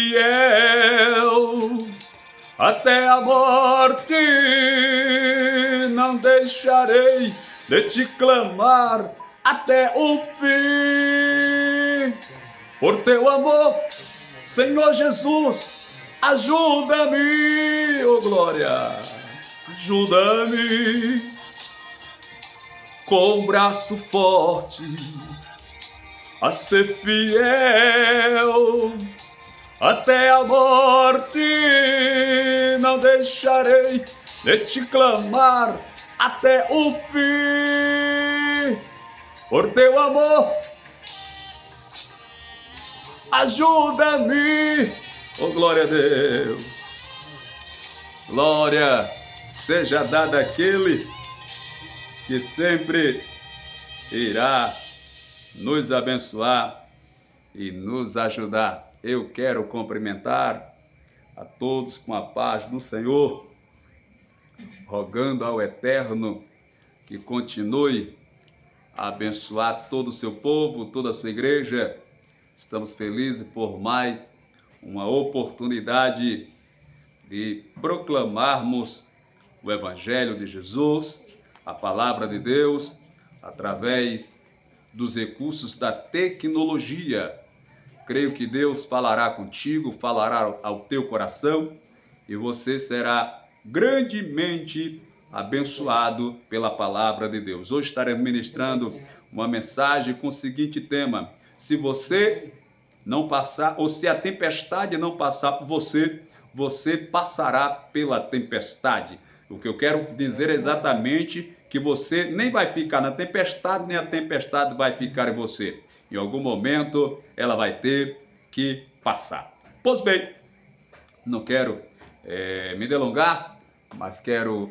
fiel até a morte, não deixarei de te clamar até o fim. Por teu amor, Senhor Jesus, ajuda-me, oh glória, ajuda-me com o braço forte a ser fiel até a morte, não deixarei de te clamar até o fim. Por teu amor, ajuda-me, oh glória a Deus. Glória seja dada àquele que sempre irá nos abençoar e nos ajudar. Eu quero cumprimentar a todos com a paz do Senhor, rogando ao Eterno que continue a abençoar todo o seu povo, toda a sua igreja. Estamos felizes por mais uma oportunidade de proclamarmos o Evangelho de Jesus, a palavra de Deus, através dos recursos da tecnologia. Creio que Deus falará contigo, falará ao teu coração e você será grandemente abençoado pela palavra de Deus. Hoje estaremos ministrando uma mensagem com o seguinte tema: se você não passar, ou se a tempestade não passar por você, você passará pela tempestade. O que eu quero dizer é exatamente que você nem vai ficar na tempestade, nem a tempestade vai ficar em você. Em algum momento ela vai ter que passar. Pois bem, não quero me delongar, mas quero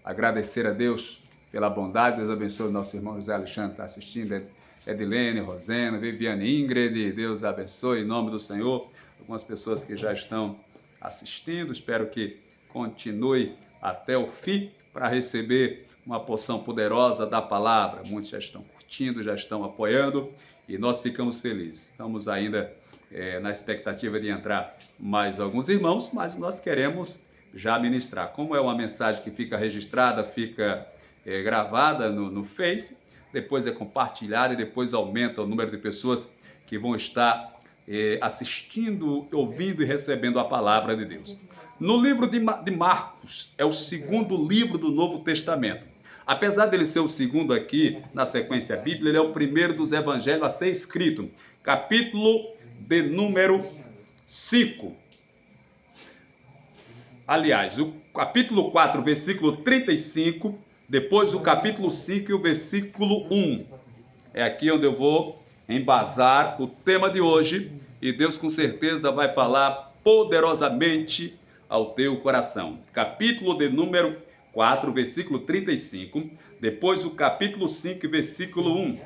agradecer a Deus pela bondade. Deus abençoe o nosso irmão José Alexandre, que está assistindo, Edilene, Rosena, Viviane, Ingrid. Deus abençoe em nome do Senhor. Algumas pessoas que já estão assistindo, espero que continue até o fim para receber uma porção poderosa da palavra. Muitos já estão curtindo, já estão apoiando e nós ficamos felizes. Estamos ainda na expectativa de entrar mais alguns irmãos, mas nós queremos já ministrar. Como é uma mensagem que fica registrada, fica gravada no Face, depois é compartilhada e depois aumenta o número de pessoas que vão estar assistindo, ouvindo e recebendo a palavra de Deus. No livro de Marcos, é o segundo livro do Novo Testamento. Apesar dele ser o segundo aqui na sequência bíblica, ele é o primeiro dos evangelhos a ser escrito. Capítulo de número 5. Aliás, o capítulo 4, versículo 35, depois o capítulo 5 e o versículo 1. É aqui onde eu vou embasar o tema de hoje e Deus com certeza vai falar poderosamente ao teu coração. Capítulo de número 4, versículo 35, depois o capítulo 5, versículo 1.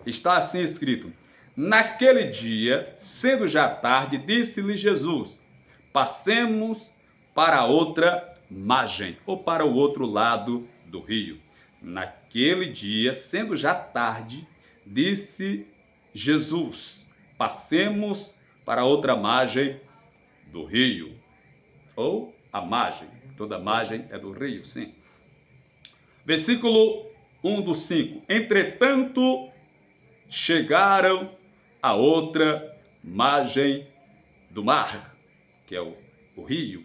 Está assim escrito: naquele dia, sendo já tarde, disse-lhe Jesus: passemos para outra margem, ou para o outro lado do rio. Naquele dia, sendo já tarde, disse Jesus: passemos para outra margem do rio. Ou a margem, toda margem é do rio, sim. Versículo 1 do 5. Entretanto, chegaram a outra margem do mar, que é o rio,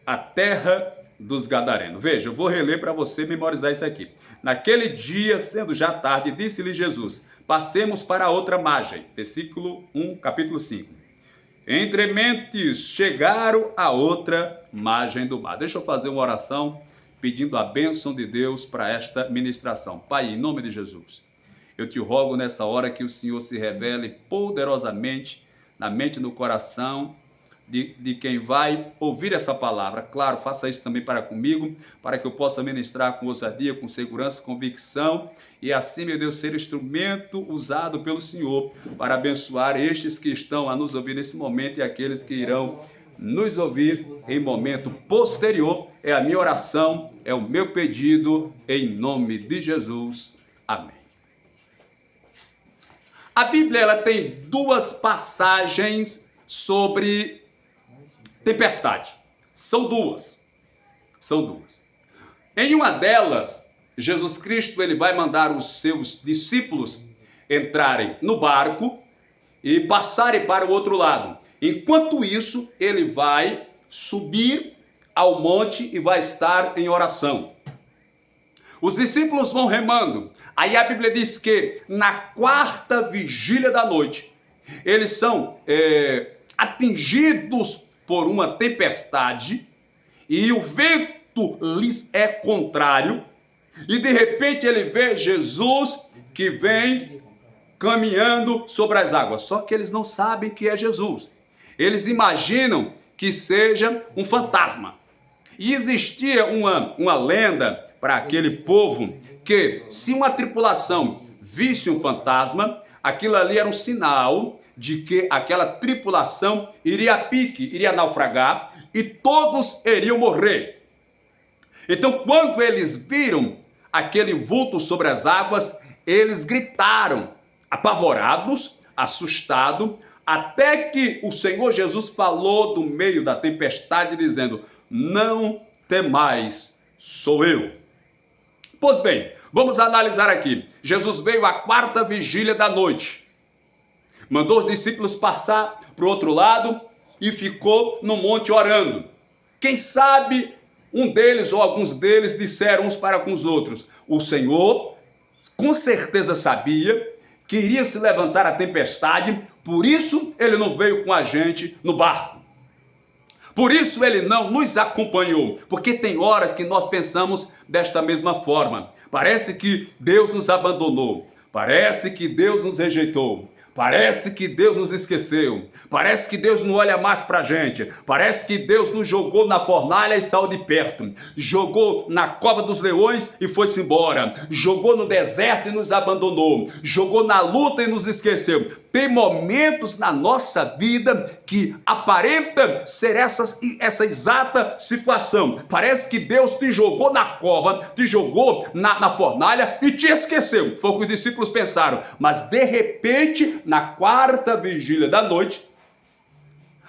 a terra dos Gadarenos. Veja, eu vou reler para você memorizar isso aqui. Naquele dia, sendo já tarde, disse-lhe Jesus: passemos para a outra margem. Versículo 1, capítulo 5. Entre mentes chegaram a outra margem do mar. Deixa eu fazer uma oração pedindo a bênção de Deus para esta ministração. Pai, em nome de Jesus, eu te rogo nessa hora que o Senhor se revele poderosamente na mente e no coração de quem vai ouvir essa palavra. Claro, faça isso também para comigo, para que eu possa ministrar com ousadia, com segurança, convicção e assim, meu Deus, ser instrumento usado pelo Senhor para abençoar estes que estão a nos ouvir nesse momento e aqueles que irão nos ouvir em momento posterior. É a minha oração, é o meu pedido, em nome de Jesus. Amém. A Bíblia ela tem duas passagens sobre tempestade. São duas. Em uma delas, Jesus Cristo ele vai mandar os seus discípulos entrarem no barco e passarem para o outro lado. Enquanto isso, ele vai subir ao monte e vai estar em oração. Os discípulos vão remando. Aí a Bíblia diz que na quarta vigília da noite, eles são atingidos por uma tempestade e o vento lhes é contrário. E de repente ele vê Jesus que vem caminhando sobre as águas. Só que eles não sabem que é Jesus. Eles imaginam que seja um fantasma. E existia uma lenda para aquele povo que se uma tripulação visse um fantasma, aquilo ali era um sinal de que aquela tripulação iria a pique, iria naufragar e todos iriam morrer. Então, quando eles viram aquele vulto sobre as águas, eles gritaram, apavorados, assustados, até que o Senhor Jesus falou do meio da tempestade, dizendo: não temais, sou eu. Pois bem, vamos analisar aqui. Jesus veio à quarta vigília da noite. Mandou os discípulos passar para o outro lado e ficou no monte orando. Quem sabe um deles ou alguns deles disseram uns para com os outros: o Senhor com certeza sabia que iria se levantar a tempestade, por isso ele não veio com a gente no barco. Por isso ele não nos acompanhou, porque tem horas que nós pensamos desta mesma forma. Parece que Deus nos abandonou, parece que Deus nos rejeitou, parece que Deus nos esqueceu, parece que Deus não olha mais para a gente, parece que Deus nos jogou na fornalha e saiu de perto, jogou na cova dos leões e foi-se embora, jogou no deserto e nos abandonou, jogou na luta e nos esqueceu. Tem momentos na nossa vida que aparenta ser essa exata situação. Parece que Deus te jogou na cova, te jogou na fornalha e te esqueceu. Foi o que os discípulos pensaram. Mas de repente, na quarta vigília da noite,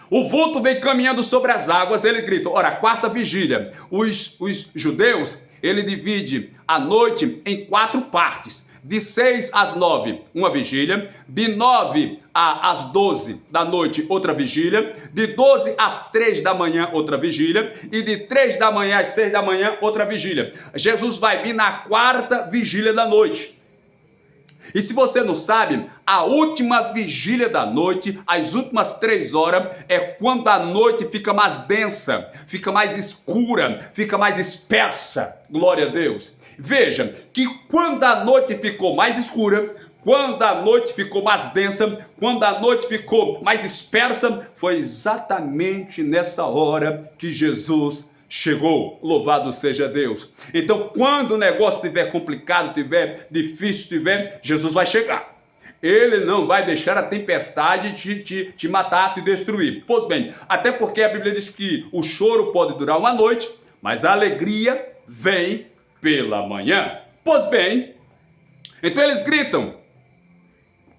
o vulto vem caminhando sobre as águas. Ele grita, ora, quarta vigília. Os judeus, ele divide a noite em 4 partes. De 6 às 9, uma vigília. De 9 às 12 da noite, outra vigília. De 12 às 3 da manhã, outra vigília. E de 3 da manhã às 6 da manhã, outra vigília. Jesus vai vir na quarta vigília da noite. E se você não sabe, a última vigília da noite, as últimas 3 horas, é quando a noite fica mais densa, fica mais escura, fica mais espessa. Glória a Deus. Veja que quando a noite ficou mais escura, quando a noite ficou mais densa, quando a noite ficou mais dispersa, foi exatamente nessa hora que Jesus chegou. Louvado seja Deus. Então, quando o negócio estiver complicado, estiver difícil, Jesus vai chegar. Ele não vai deixar a tempestade te matar, te destruir. Pois bem, até porque a Bíblia diz que o choro pode durar uma noite, mas a alegria vem pela manhã. Pois bem, então eles gritam.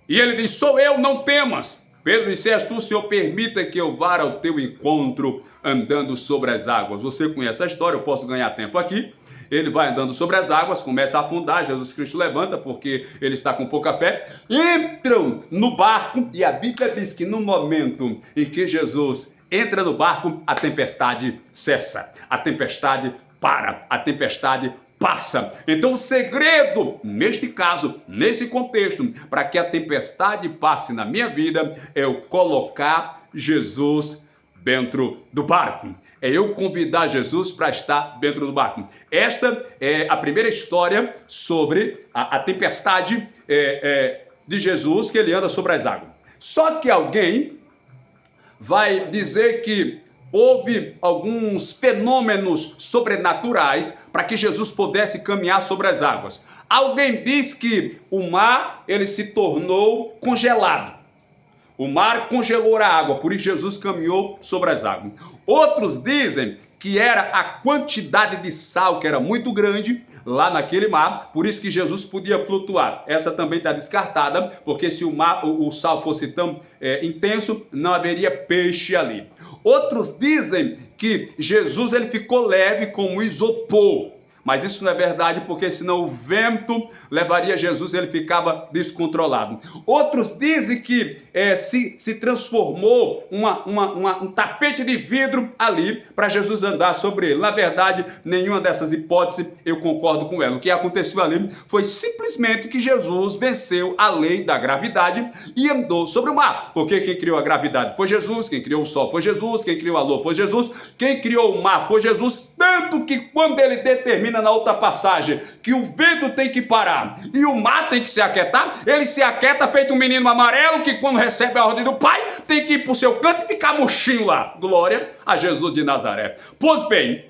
E ele diz, sou eu, não temas. Pedro disse, és tu, Senhor, permita que eu vá ao teu encontro andando sobre as águas. Você conhece a história, eu posso ganhar tempo aqui. Ele vai andando sobre as águas, começa a afundar, Jesus Cristo levanta porque ele está com pouca fé. Entram no barco e a Bíblia diz que no momento em que Jesus entra no barco, a tempestade cessa, a tempestade para, a tempestade passa. Então o segredo, neste caso, nesse contexto, para que a tempestade passe na minha vida, é eu colocar Jesus dentro do barco. É eu convidar Jesus para estar dentro do barco. Esta é a primeira história sobre a tempestade de Jesus, que ele anda sobre as águas. Só que alguém vai dizer que houve alguns fenômenos sobrenaturais para que Jesus pudesse caminhar sobre as águas. Alguém diz que o mar ele se tornou congelado. O mar congelou a água, por isso Jesus caminhou sobre as águas. Outros dizem que era a quantidade de sal que era muito grande, lá naquele mar, por isso que Jesus podia flutuar. Essa também está descartada, porque se o sal fosse tão intenso, não haveria peixe ali. Outros dizem que Jesus ele ficou leve como isopor, mas isso não é verdade, porque senão o vento levaria Jesus, ele ficava descontrolado. Outros dizem que se transformou um tapete de vidro ali para Jesus andar sobre ele. Na verdade, nenhuma dessas hipóteses eu concordo com ela. O que aconteceu ali foi simplesmente que Jesus venceu a lei da gravidade e andou sobre o mar. Porque quem criou a gravidade foi Jesus, quem criou o sol foi Jesus, quem criou a lua foi Jesus, quem criou o mar foi Jesus, tanto que quando ele determina na outra passagem que o vento tem que parar e o mar tem que se aquietar, ele se aquieta feito um menino amarelo que quando recebe a ordem do pai tem que ir para o seu canto e ficar murchinho lá. Glória a Jesus de Nazaré. Pois bem,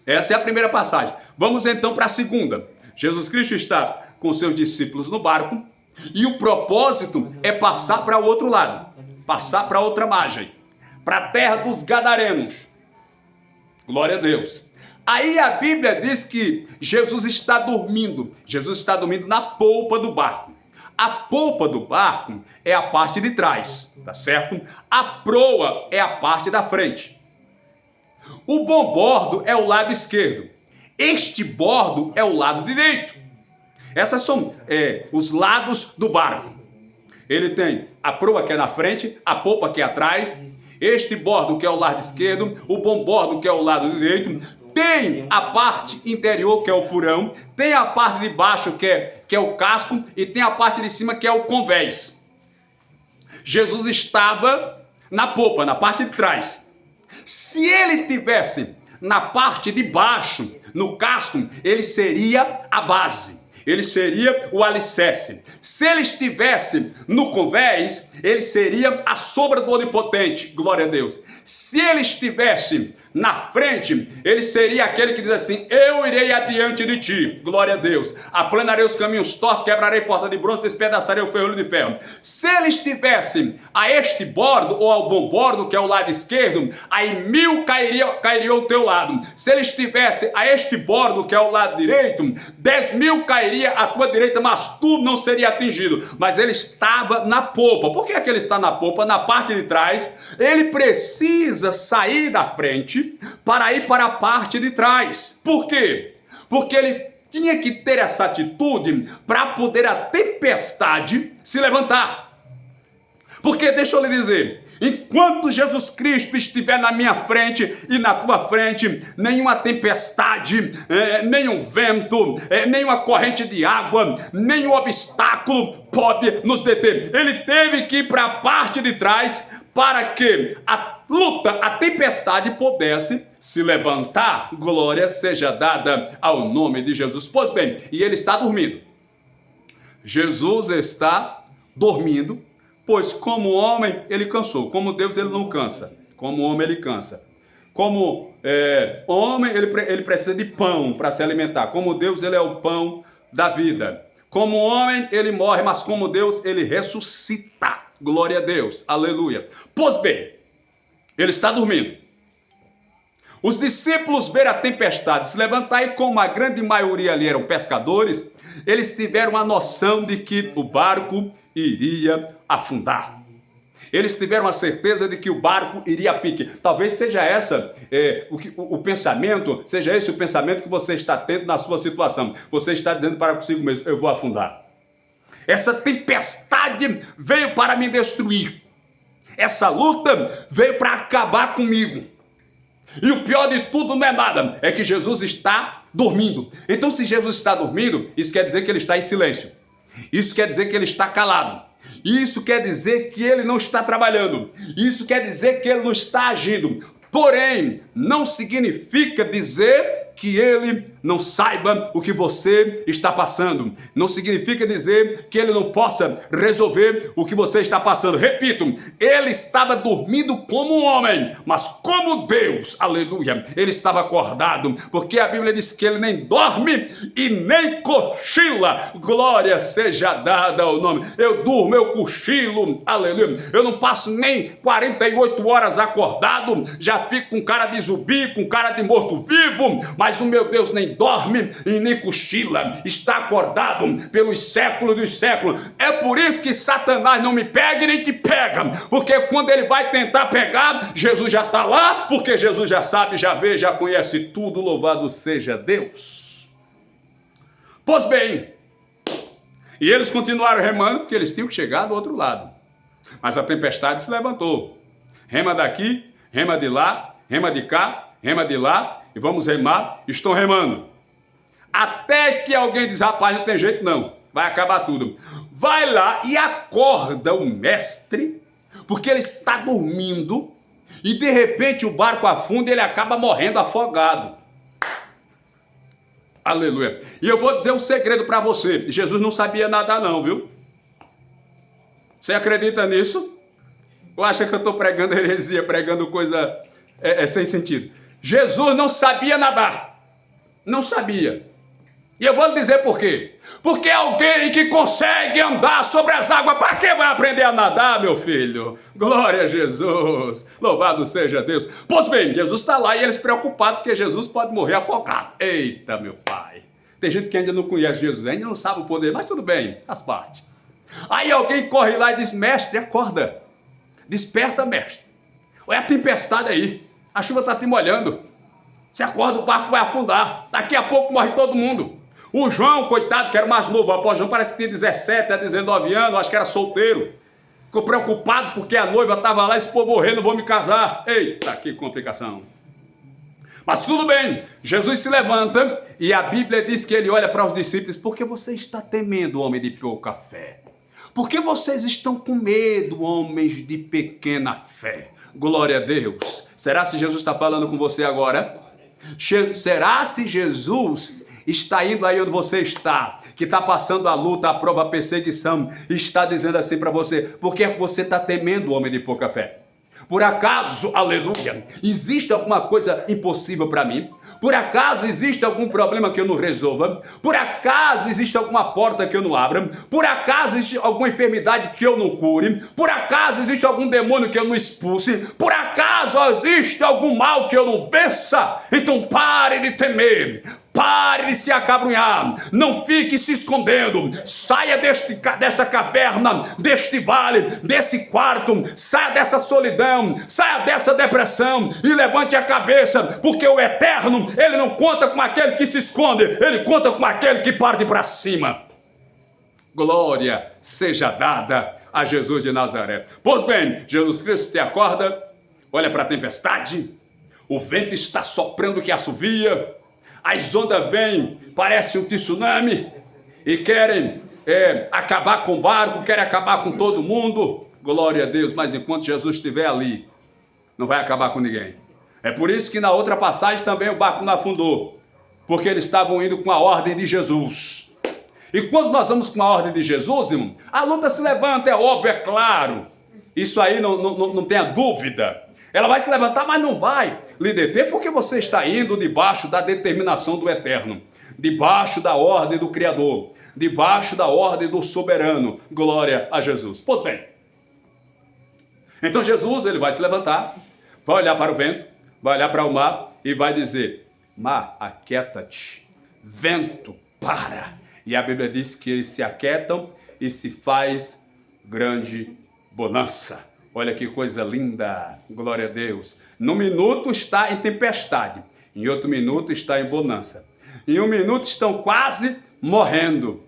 essa é a primeira passagem. Vamos então para a segunda. Jesus Cristo está com seus discípulos no barco e o propósito é passar para o outro lado, passar para outra margem, para a terra dos Gadarenos. Glória a Deus. Aí a Bíblia diz que Jesus está dormindo. Jesus está dormindo na polpa do barco. A polpa do barco é a parte de trás, tá certo? A proa é a parte da frente. O bom bordo é o lado esquerdo. Este bordo é o lado direito. Essas são os lados do barco. Ele tem a proa que é na frente, a polpa que é atrás, este bordo que é o lado esquerdo, o bom bordo que é o lado direito. Tem a parte interior, que é o porão, tem a parte de baixo, que é o casco, e tem a parte de cima, que é o convés. Jesus estava na popa, na parte de trás. Se ele tivesse na parte de baixo, no casco, ele seria a base. Ele seria o alicerce. Se ele estivesse no convés, ele seria a sombra do Onipotente. Glória a Deus. Se ele estivesse na frente, ele seria aquele que diz assim: eu irei adiante de ti. Glória a Deus. Aplanarei os caminhos tortos, quebrarei porta de bronze, despedaçarei o ferrolho de ferro. Se ele estivesse a este bordo, ou ao bom bordo, que é o lado esquerdo, aí 1000 cairiam ao teu lado. Se ele estivesse a este bordo, que é o lado direito, 10.000 cairia à tua direita, mas tu não seria atingido. Mas ele estava na popa. Por que é que ele está na popa? Na parte de trás. Ele precisa sair da frente para ir para a parte de trás. Por quê? Porque ele tinha que ter essa atitude para poder a tempestade se levantar. Porque, deixa eu lhe dizer, enquanto Jesus Cristo estiver na minha frente e na tua frente, nenhuma tempestade, nenhum vento, nenhuma corrente de água, nenhum obstáculo pode nos deter. Ele teve que ir para a parte de trás para que a luta, a tempestade pudesse se levantar. Glória seja dada ao nome de Jesus. Pois bem, e ele está dormindo. Jesus está dormindo, pois como homem ele cansou, como Deus ele não cansa, como homem ele cansa. Como homem ele precisa de pão para se alimentar, como Deus ele é o pão da vida. Como homem ele morre, mas como Deus ele ressuscita. Glória a Deus, aleluia. Pois bem, ele está dormindo. Os discípulos viram a tempestade se levantar e como a grande maioria ali eram pescadores, eles tiveram a noção de que o barco iria afundar. Eles tiveram a certeza de que o barco iria a pique. Talvez seja o pensamento, seja esse o pensamento que você está tendo na sua situação. Você está dizendo para consigo mesmo: eu vou afundar. Essa tempestade veio para me destruir. Essa luta veio para acabar comigo. E o pior de tudo não é nada, é que Jesus está dormindo. Então, se Jesus está dormindo, isso quer dizer que ele está em silêncio. Isso quer dizer que ele está calado. Isso quer dizer que ele não está trabalhando. Isso quer dizer que ele não está agindo. Porém, não significa dizer que ele não saiba o que você está passando. Não significa dizer que ele não possa resolver o que você está passando. Repito, ele estava dormindo como um homem, mas como Deus, aleluia, ele estava acordado, porque a Bíblia diz que ele nem dorme e nem cochila. Glória seja dada ao nome. Eu durmo, eu cochilo, aleluia. Eu não passo nem 48 horas acordado, já fico com cara de zumbi, com cara de morto-vivo, mas o meu Deus nem nem dorme e nem cochila, está acordado pelos séculos dos séculos. É por isso que Satanás não me pega e nem te pega, porque quando ele vai tentar pegar, Jesus já está lá, porque Jesus já sabe, já vê, já conhece tudo, louvado seja Deus. Pois bem, e eles continuaram remando, porque eles tinham que chegar do outro lado. Mas a tempestade se levantou. Rema daqui, rema de lá, rema de cá, rema de lá, e vamos remar, estão remando. Até que alguém diz, rapaz, não tem jeito não, vai acabar tudo. Vai lá e acorda o mestre, porque ele está dormindo, e de repente o barco afunda e ele acaba morrendo afogado. Aleluia. E eu vou dizer um segredo para você. Jesus não sabia nadar não, viu? Você acredita nisso? Ou acha que eu estou pregando heresia, pregando coisa sem sentido? Jesus não sabia nadar. Não sabia. E eu vou lhe dizer por quê. Porque alguém que consegue andar sobre as águas, para que vai aprender a nadar, meu filho? Glória a Jesus. Louvado seja Deus. Pois bem, Jesus está lá e eles preocupados porque Jesus pode morrer afogado. Eita, meu pai. Tem gente que ainda não conhece Jesus, ainda não sabe o poder, mas tudo bem, faz parte. Aí alguém corre lá e diz, mestre, acorda. Desperta, mestre. Olha a tempestade aí. A chuva está te molhando. Você acorda, o barco vai afundar. Daqui a pouco morre todo mundo. O João, coitado, que era o mais novo, o João parece que tinha 17 a 19 anos, acho que era solteiro. Ficou preocupado porque a noiva estava lá e se for morrer, não vou me casar. Eita, que complicação. Mas tudo bem, Jesus se levanta e a Bíblia diz que ele olha para os discípulos, por que você está temendo, homem de pouca fé? Por que vocês estão com medo, homens de pequena fé? Glória a Deus. Será se Jesus está falando com você agora? Será se Jesus está indo aí onde você está, que está passando a luta, a prova, a perseguição, e está dizendo assim para você, por que você está temendo, homem de pouca fé? Por acaso, aleluia, existe alguma coisa impossível para mim? Por acaso existe algum problema que eu não resolva? Por acaso existe alguma porta que eu não abra? Por acaso existe alguma enfermidade que eu não cure? Por acaso existe algum demônio que eu não expulse? Por acaso existe algum mal que eu não vença? Então pare de temer. Pare de se acabrunhar, não fique se escondendo, saia desta caverna, deste vale, desse quarto, saia dessa solidão, saia dessa depressão e levante a cabeça, porque o Eterno, ele não conta com aquele que se esconde, ele conta com aquele que parte para cima. Glória seja dada a Jesus de Nazaré. Pois bem, Jesus Cristo se acorda, olha para a tempestade, o vento está soprando que assovia, as ondas vêm, parece um tsunami, e querem acabar com o barco, querem acabar com todo mundo. Glória a Deus, mas enquanto Jesus estiver ali, não vai acabar com ninguém. É por isso que na outra passagem também o barco não afundou, porque eles estavam indo com a ordem de Jesus. E quando nós vamos com a ordem de Jesus, irmão, a luta se levanta, é óbvio, é claro. Isso aí não tenha dúvida. Ela vai se levantar, mas não vai lhe deter, porque você está indo debaixo da determinação do Eterno, debaixo da ordem do Criador, debaixo da ordem do Soberano. Glória a Jesus. Pois bem, então Jesus, ele vai se levantar, vai olhar para o vento, vai olhar para o mar e vai dizer, mar, aquieta-te, vento, para. E a Bíblia diz que eles se aquietam e se faz grande bonança. Olha que coisa linda, glória a Deus. Num minuto está em tempestade, em outro minuto está em bonança. Em um minuto estão quase morrendo,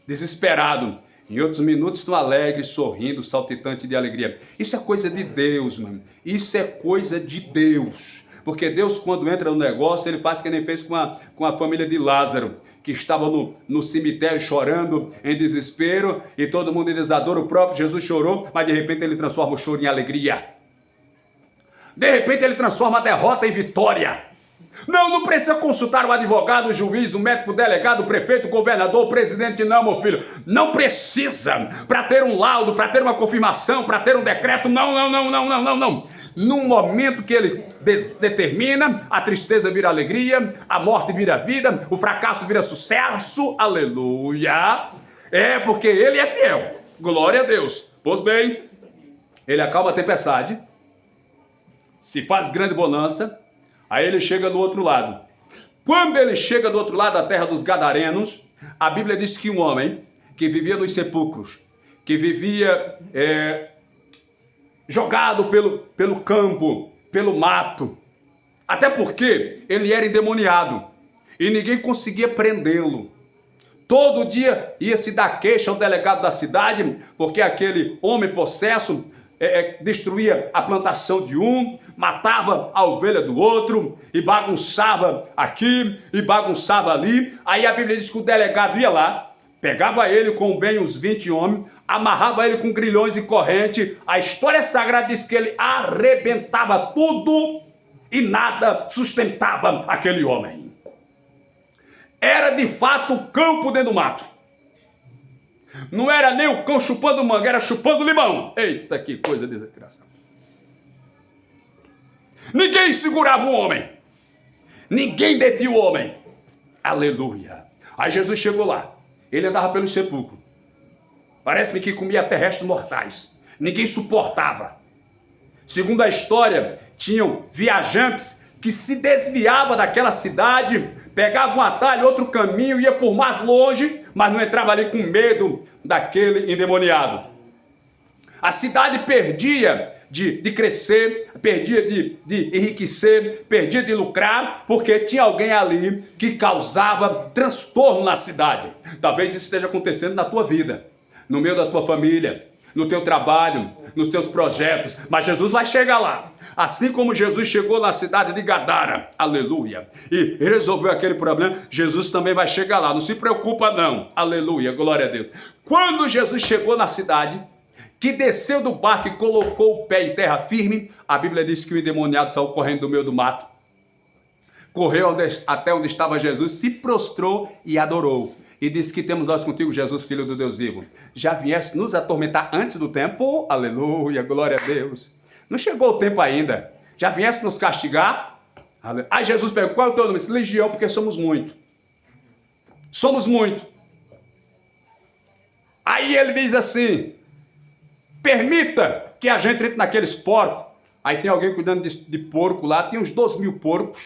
desesperados. Em outros minutos estão alegres, sorrindo, saltitantes de alegria. Isso é coisa de Deus, mano. Isso é coisa de Deus. Porque Deus, quando entra no negócio, ele faz que nem fez com a família de Lázaro, que estava no cemitério chorando em desespero, e todo mundo em desadoro, o próprio Jesus chorou, mas de repente ele transforma o choro em alegria. De repente ele transforma a derrota em vitória. Não precisa consultar o advogado, o juiz, o médico, o delegado, o prefeito, o governador, o presidente, não, meu filho. Não precisa para ter um laudo, para ter uma confirmação, para ter um decreto, não. No momento que ele determina, a tristeza vira alegria, a morte vira vida, o fracasso vira sucesso, aleluia. É porque ele é fiel, glória a Deus. Pois bem, ele acalma a tempestade, se faz grande bonança, aí ele chega do outro lado. Quando ele chega do outro lado da terra dos Gadarenos, a Bíblia diz que um homem que vivia nos sepulcros, que vivia jogado pelo campo, pelo mato, até porque ele era endemoniado e ninguém conseguia prendê-lo. Todo dia ia se dar queixa ao delegado da cidade, porque aquele homem possesso destruía a plantação de um, matava a ovelha do outro, e bagunçava aqui, e bagunçava ali. Aí a Bíblia diz que o delegado ia lá, pegava ele com bem uns 20 homens, amarrava ele com grilhões e corrente. A história sagrada diz que ele arrebentava tudo e nada sustentava aquele homem. Era de fato o campo dentro do mato. Não era nem o cão chupando manga, era chupando limão. Eita, que coisa desgraçada. Ninguém segurava o homem. Ninguém detinha o homem. Aleluia. Aí Jesus chegou lá. Ele andava pelo sepulcro. Parece-me que comia terrestres mortais. Ninguém suportava. Segundo a história, tinham viajantes que se desviavam daquela cidade, pegavam um atalho, outro caminho, ia por mais longe, mas não entrava ali com medo daquele endemoniado. A cidade perdia de crescer, perdia de enriquecer, perdia de lucrar, porque tinha alguém ali que causava transtorno na cidade. Talvez isso esteja acontecendo na tua vida, no meio da tua família, no teu trabalho, nos teus projetos, mas Jesus vai chegar lá. Assim como Jesus chegou na cidade de Gadara, aleluia, e resolveu aquele problema, Jesus também vai chegar lá, não se preocupa não, aleluia, glória a Deus. Quando Jesus chegou na cidade, que desceu do barco e colocou o pé em terra firme, a Bíblia diz que o endemoniado saiu correndo do meio do mato, correu até onde estava Jesus, se prostrou e adorou. E disse que temos nós contigo, Jesus, Filho do Deus vivo. Já vieste nos atormentar antes do tempo? Aleluia, glória a Deus. Não chegou o tempo ainda. Já viesse nos castigar? Aí Jesus perguntou, qual é o teu nome? Disse, Legião, porque somos muito. Somos muito. Aí ele diz assim, permita que a gente entre naqueles porcos. Aí tem alguém cuidando de porco lá, tem uns 12.000 porcos.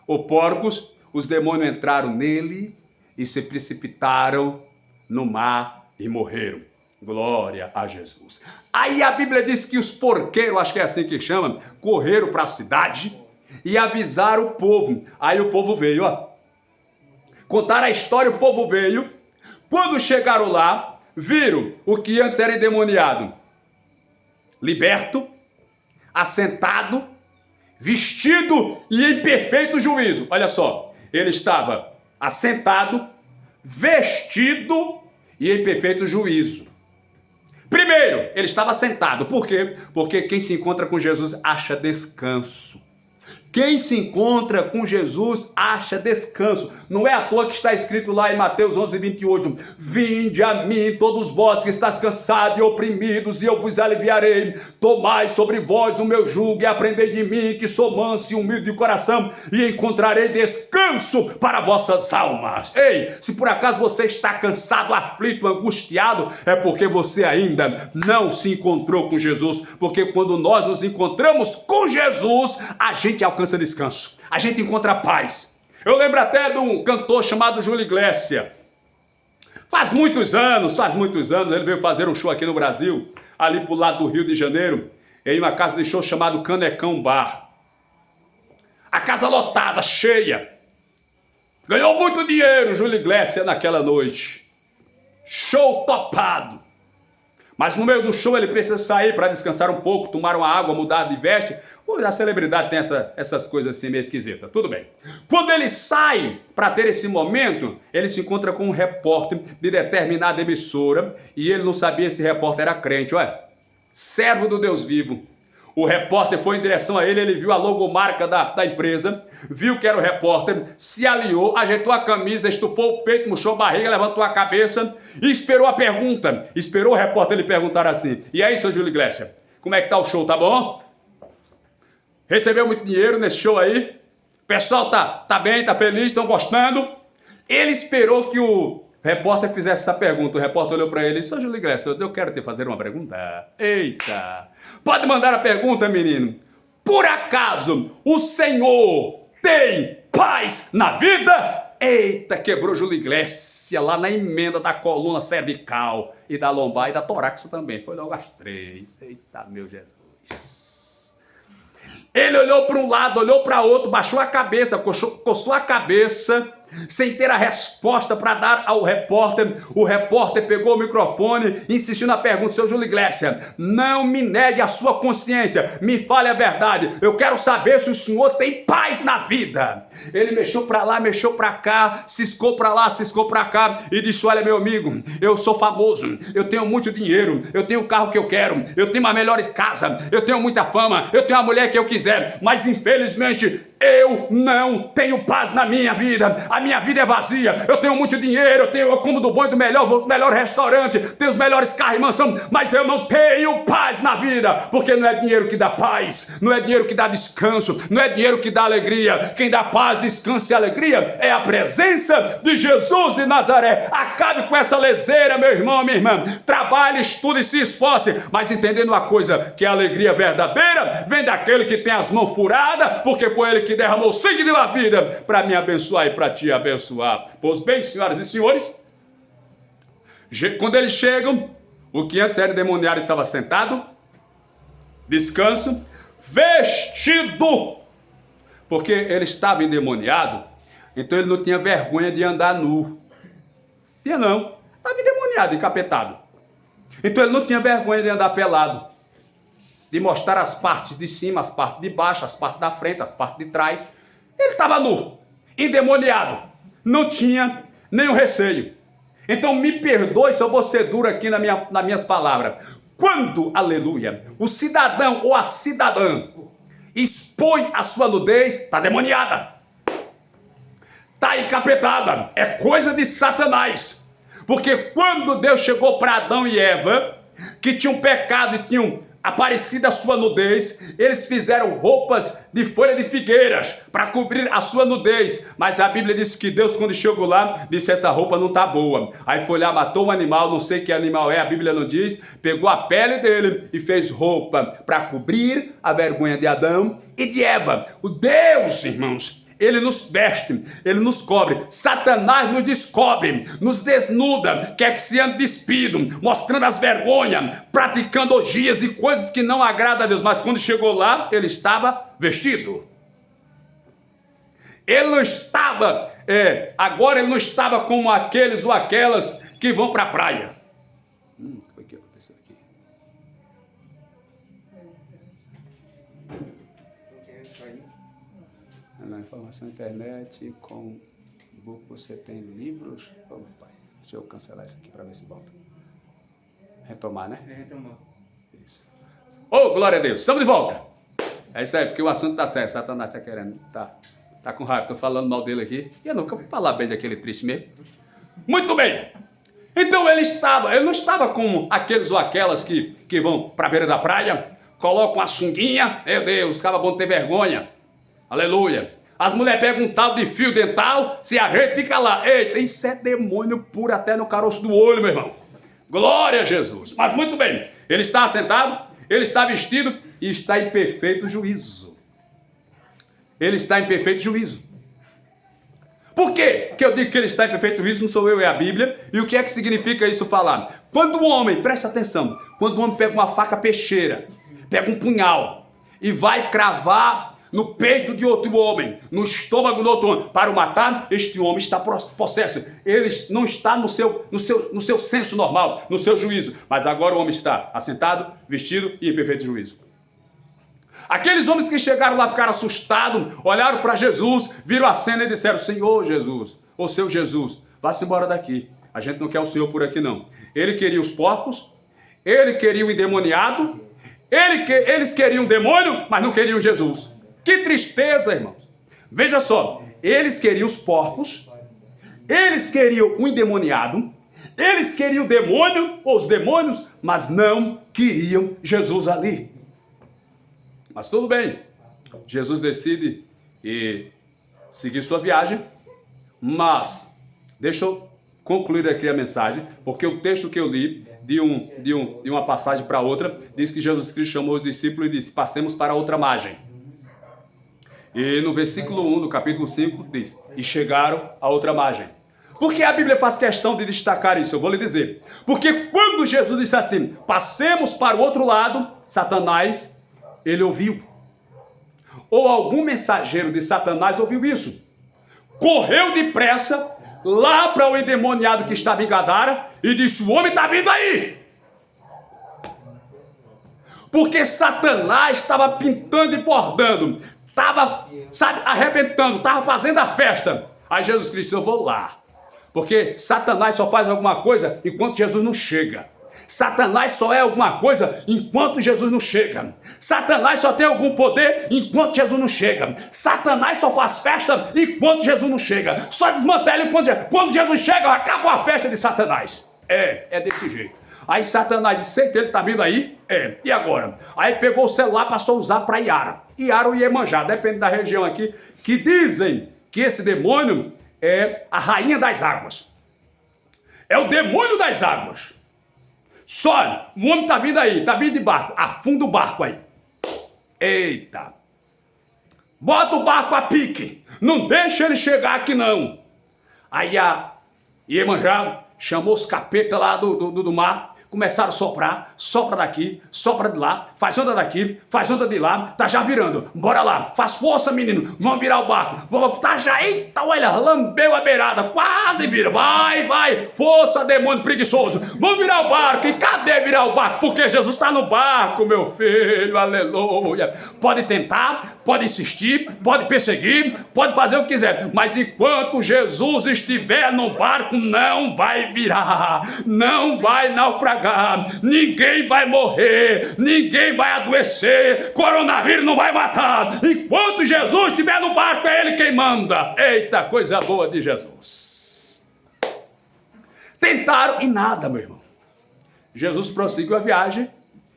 Ou porcos, os demônios entraram nele e se precipitaram no mar e morreram. Glória a Jesus. Aí a Bíblia diz que os porqueiros, acho que é assim que chama, correram para a cidade e avisaram o povo. Aí o povo veio, ó. Contaram a história, o povo veio. Quando chegaram lá, viram o que antes era endemoniado. Liberto, assentado, vestido e em perfeito juízo. Olha só, ele estava assentado, vestido e em perfeito juízo. Primeiro, ele estava sentado. Por quê? Porque quem se encontra com Jesus acha descanso. Quem se encontra com Jesus acha descanso. Não é à toa que está escrito lá em Mateus 11:28. Vinde a mim todos vós que estáis cansados e oprimidos, e eu vos aliviarei. Tomai sobre vós o meu jugo e aprendei de mim, que sou manso e humilde de coração, e encontrarei descanso para vossas almas. Ei, se por acaso você está cansado, aflito, angustiado, é porque você ainda não se encontrou com Jesus. Porque quando nós nos encontramos com Jesus, a gente alcança descanso, a gente encontra paz. Eu lembro até de um cantor chamado Júlio Iglesias. Faz muitos anos, ele veio fazer um show aqui no Brasil, ali pro lado do Rio de Janeiro, em uma casa de show chamado Canecão Bar. A casa lotada, cheia. Ganhou muito dinheiro Júlio Iglesias naquela noite. Show topado. Mas no meio do show ele precisa sair para descansar um pouco, tomar uma água, mudar de veste. A celebridade tem essas coisas assim meio esquisitas. Tudo bem. Quando ele sai para ter esse momento, ele se encontra com um repórter de determinada emissora e ele não sabia se repórter era crente. Olha, servo do Deus vivo. O repórter foi em direção a ele, ele viu a logomarca da empresa, viu que era o repórter, se aliou, ajeitou a camisa, estufou o peito, murchou a barriga, levantou a cabeça e esperou a pergunta. Esperou o repórter lhe perguntar assim, e aí, seu Júlio Iglesias, como é que tá o show, tá bom? Recebeu muito dinheiro nesse show aí? O pessoal tá bem, tá feliz, estão gostando? Ele esperou que o repórter fizesse essa pergunta. O repórter olhou para ele e disse, seu Júlio Iglesias, eu quero te fazer uma pergunta. Eita! Pode mandar a pergunta, menino. Por acaso o Senhor tem paz na vida? Eita, quebrou Júlio Iglesias lá na emenda da coluna cervical e da lombar e da torácica também. Foi logo as 3. Eita, meu Jesus. Ele olhou para um lado, olhou para outro, baixou a cabeça, coçou a cabeça, sem ter a resposta para dar ao repórter. O repórter pegou o microfone e insistiu na pergunta: seu Júlio Iglesias, não me negue a sua consciência, me fale a verdade, eu quero saber se o senhor tem paz na vida. Ele mexeu para lá, mexeu para cá, ciscou para lá, ciscou para cá e disse: olha, meu amigo, eu sou famoso, eu tenho muito dinheiro, eu tenho o carro que eu quero, eu tenho a melhor casa, eu tenho muita fama, eu tenho a mulher que eu quiser, mas infelizmente eu não tenho paz na minha vida. A minha vida é vazia. Eu tenho muito dinheiro, eu como do bom e do melhor, vou pro melhor restaurante, tenho os melhores carros e mansão, mas eu não tenho paz na vida, porque não é dinheiro que dá paz, não é dinheiro que dá descanso, não é dinheiro que dá alegria. Quem dá paz, descanso e alegria é a presença de Jesus de Nazaré. Acabe com essa leseira, meu irmão, minha irmã. Trabalhe, estude e se esforce, mas entendendo uma coisa, que a alegria verdadeira vem daquele que tem as mãos furadas, porque foi ele que derramou o sangue da vida para me abençoar e para te abençoar. Pois bem, senhoras e senhores, quando eles chegam, o que antes era endemoniado estava sentado, descanso, vestido, porque ele estava endemoniado, então ele não tinha vergonha de andar nu. Tinha não, estava endemoniado, encapetado. Então ele não tinha vergonha de andar pelado, de mostrar as partes de cima, as partes de baixo, as partes da frente, as partes de trás. Ele estava nu, endemoniado, não tinha nenhum receio. Então me perdoe se eu vou ser duro aqui nas minhas palavras. Quando, aleluia, o cidadão ou a cidadã expõe a sua nudez, está demoniada, está encapetada, é coisa de Satanás. Porque quando Deus chegou para Adão e Eva, que tinham pecado e tinham aparecida a sua nudez, eles fizeram roupas de folha de figueiras para cobrir a sua nudez, mas a Bíblia diz que Deus, quando chegou lá, disse: essa roupa não tá boa. Aí foi lá, matou um animal, não sei que animal é, a Bíblia não diz, pegou a pele dele e fez roupa para cobrir a vergonha de Adão e de Eva. O Deus, irmãos, ele nos veste, ele nos cobre. Satanás nos descobre, nos desnuda, quer que se ande despido, mostrando as vergonhas, praticando orgias e coisas que não agradam a Deus. Mas quando chegou lá, ele estava vestido. Ele não estava, agora ele não estava como aqueles ou aquelas que vão para a praia. Foi o que aconteceu aqui? Na informação internet, com book você tem livros. Oh, meu pai, deixa eu cancelar isso aqui para ver se volta. Retomar, né? Retomar. Isso. Oh, glória a Deus, estamos de volta. É isso aí, porque o assunto tá certo. Satanás tá querendo, tá com raiva, tô falando mal dele aqui. E eu nunca vou falar bem daquele triste mesmo. Muito bem. Então ele não estava como aqueles ou aquelas que vão para a beira da praia, colocam a sunguinha, meu Deus, ficava bom ter vergonha. Aleluia. As mulheres pegam um tal de fio dental, se ajeita e fica lá. Eita, isso é demônio puro até no caroço do olho, meu irmão. Glória a Jesus. Mas muito bem, ele está assentado, ele está vestido e está em perfeito juízo. Ele está em perfeito juízo. Por quê que eu digo que ele está em perfeito juízo? Não sou eu, é a Bíblia. E o que é que significa isso falar? Quando o homem, presta atenção, quando o homem pega uma faca peixeira, pega um punhal e vai cravar no peito de outro homem, no estômago do outro homem, para o matar, este homem está possesso. Ele não está no seu senso normal, no seu juízo. Mas agora o homem está assentado, vestido e em perfeito juízo. Aqueles homens que chegaram lá ficaram assustados, olharam para Jesus, viram a cena e disseram: Senhor Jesus, ou seu Jesus, vá-se embora daqui. A gente não quer o Senhor por aqui não. Ele queria os porcos, ele queria o endemoniado, eles queriam o demônio, mas não queriam Jesus. Que tristeza, irmãos. Veja só, eles queriam os porcos, eles queriam o endemoniado, eles queriam o demônio ou os demônios, mas não queriam Jesus ali. Mas tudo bem, Jesus decide seguir sua viagem, mas deixa eu concluir aqui a mensagem, porque o texto que eu li, de uma passagem para outra, diz que Jesus Cristo chamou os discípulos e disse: passemos para outra margem. E no versículo 1 do capítulo 5 diz, e chegaram à outra margem. Por que a Bíblia faz questão de destacar isso? Eu vou lhe dizer. Porque quando Jesus disse assim, passemos para o outro lado, Satanás, ele ouviu. Ou algum mensageiro de Satanás ouviu isso. Correu depressa lá para o endemoniado que estava em Gadara e disse, o homem está vindo aí. Porque Satanás estava pintando e bordando, estava, sabe, arrebentando, estava fazendo a festa. Aí Jesus Cristo, eu vou lá. Porque Satanás só faz alguma coisa enquanto Jesus não chega. Satanás só é alguma coisa enquanto Jesus não chega. Satanás só tem algum poder enquanto Jesus não chega. Satanás só faz festa enquanto Jesus não chega. Só desmantela quando Jesus chega, acabou a festa de Satanás. É desse jeito. Aí Satanás disse, ele está vindo aí? E agora? Aí pegou o celular, passou a usar para Iara. Iara ou Iemanjá, depende da região aqui, que dizem que esse demônio é a rainha das águas. É o demônio das águas. Só, o homem está vindo aí, está vindo de barco. Afunda o barco aí. Eita. Bota o barco a pique. Não deixa ele chegar aqui não. Aí a Iemanjá chamou os capetas lá do mar. Começaram a soprar, sopra daqui, sopra de lá, faz onda daqui, faz onda de lá, tá já virando, bora lá, faz força menino, vamos virar o barco, tá já, eita, olha, lambeu a beirada, quase vira, vai, força demônio preguiçoso, vamos virar o barco, e cadê virar o barco? Porque Jesus está no barco, meu filho, aleluia, pode tentar, pode insistir, pode perseguir, pode fazer o que quiser, mas enquanto Jesus estiver no barco, não vai virar, não vai naufragar, ninguém vai morrer, ninguém vai adoecer, coronavírus não vai matar, enquanto Jesus estiver no barco, é Ele quem manda. Eita, coisa boa de Jesus. Tentaram e nada, meu irmão. Jesus prosseguiu a viagem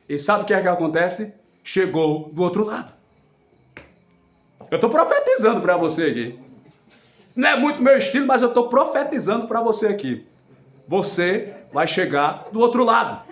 e sabe o que é que acontece? Chegou do outro lado. Eu estou profetizando para você aqui. Não é muito meu estilo, mas eu estou profetizando para você aqui. Você vai chegar do outro lado.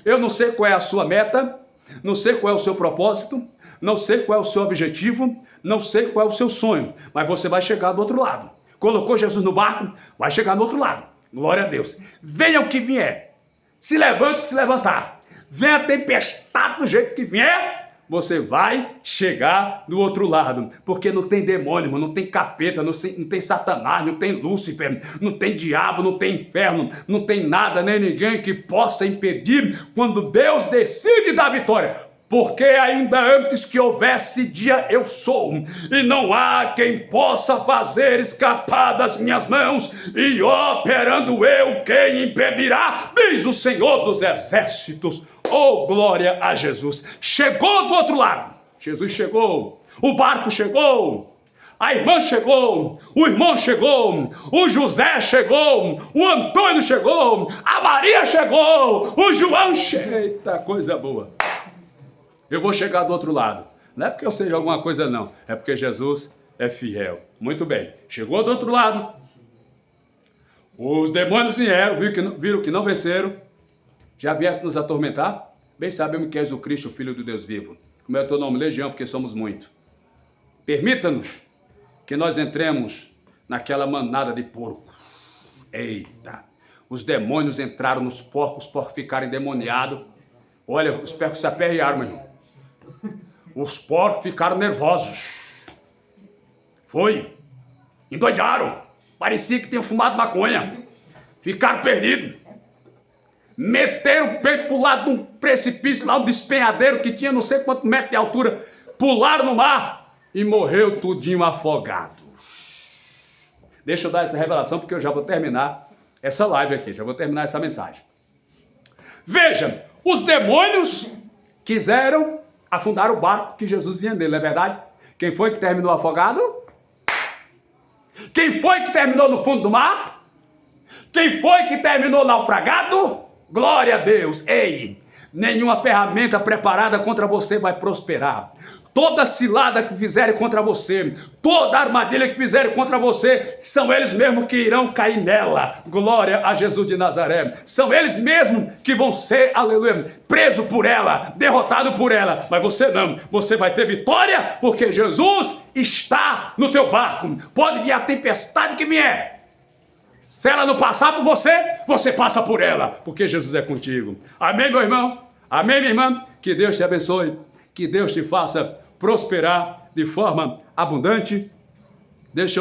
Eu não sei qual é a sua meta, não sei qual é o seu propósito, não sei qual é o seu objetivo, não sei qual é o seu sonho, mas você vai chegar do outro lado. Colocou Jesus no barco, vai chegar do outro lado. Glória a Deus. Venha o que vier. Se levante que se levantar. Venha a tempestade do jeito que vier, você vai chegar do outro lado, porque não tem demônio, não tem capeta, não tem Satanás, não tem Lúcifer, não tem diabo, não tem inferno, não tem nada nem ninguém que possa impedir quando Deus decide dar vitória. Porque ainda antes que houvesse dia eu sou, e não há quem possa fazer escapar das minhas mãos, e operando eu, quem impedirá, diz o Senhor dos Exércitos. Oh, glória a Jesus. Chegou do outro lado. Jesus chegou. O barco chegou. A irmã chegou. O irmão chegou. O José chegou. O Antônio chegou. A Maria chegou. O João chegou. Eita, coisa boa. Eu vou chegar do outro lado. Não é porque eu seja alguma coisa, não. É porque Jesus é fiel. Muito bem. Chegou do outro lado. Os demônios vieram, viram que não venceram. Já viesse nos atormentar? Bem sabemos que és o Cristo, o Filho do Deus vivo. Como é o teu nome? Legião, porque somos muito. Permita-nos que nós entremos naquela manada de porco. Eita! Os demônios entraram nos porcos por ficarem endemoniados. Olha, os porcos se aperrearam, meu irmão. Os porcos ficaram nervosos. Foi. Endoidaram. Parecia que tinham fumado maconha. Ficaram perdidos. Meteram o peito para o lado de um precipício, lá um despenhadeiro que tinha não sei quantos metros de altura. Pularam no mar e morreu tudinho afogado. Deixa eu dar essa revelação porque eu já vou terminar essa live aqui. Já vou terminar essa mensagem. Veja, os demônios quiseram afundar o barco que Jesus vinha nele, não é verdade? Quem foi que terminou afogado? Quem foi que terminou no fundo do mar? Quem foi que terminou naufragado? Glória a Deus. Ei, Nenhuma ferramenta preparada contra você vai prosperar. Toda cilada que fizerem contra você, toda armadilha que fizerem contra você, são eles mesmos que irão cair nela. Glória a Jesus de Nazaré. São eles mesmos que vão ser, aleluia, preso por ela, derrotado por ela. Mas você não, você vai ter vitória, porque Jesus está no teu barco. Pode vir a tempestade que vier. Se ela não passar por você, você passa por ela, porque Jesus é contigo. Amém, meu irmão? Amém, minha irmã? Que Deus te abençoe, que Deus te faça prosperar de forma abundante. Deixa eu